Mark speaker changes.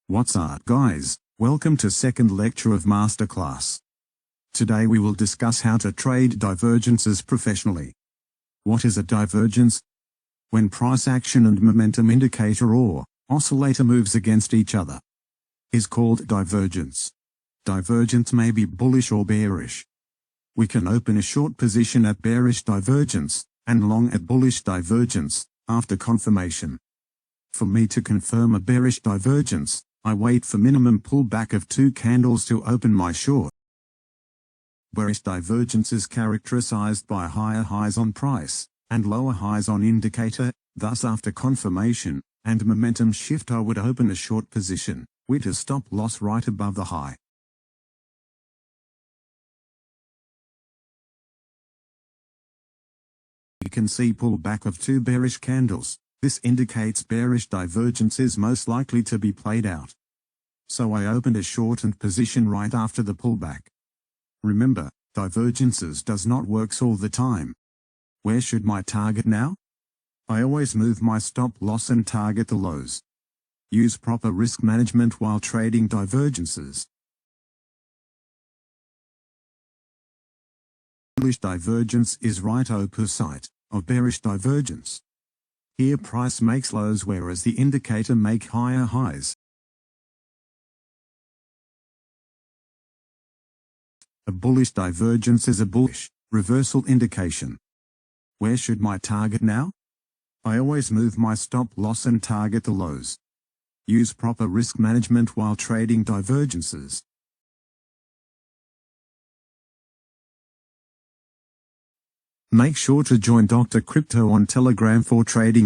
Speaker 1: What's up guys, welcome to second lecture of Masterclass. Today we will discuss how to trade divergences professionally. What is a divergence? When price action and momentum indicator or oscillator moves against each other, is called divergence. Divergence may be bullish or bearish. We can open a short position at bearish divergence, and long at bullish divergence, after confirmation. For me to confirm a bearish divergence, I wait for minimum pullback of 2 candles to open my short. Bearish divergence is characterized by higher highs on price, and lower highs on indicator, thus after confirmation, and momentum shift I would open a short position, with a stop loss right above the high. You can see pullback of 2 bearish candles. This indicates bearish divergence is most likely to be played out. So I opened a shortened position right after the pullback. Remember, divergences does not works all the time. Where should my target now? I always move my stop loss and target the lows. Use proper risk management while trading divergences. Bullish divergence is right opposite of bearish divergence. Here price makes lows whereas the indicator make higher highs. A bullish divergence is a bullish reversal indication. Where should my target now? I always move my stop loss and target the lows. Use proper risk management while trading divergences. Make sure to join Dr. Crypto on Telegram for trading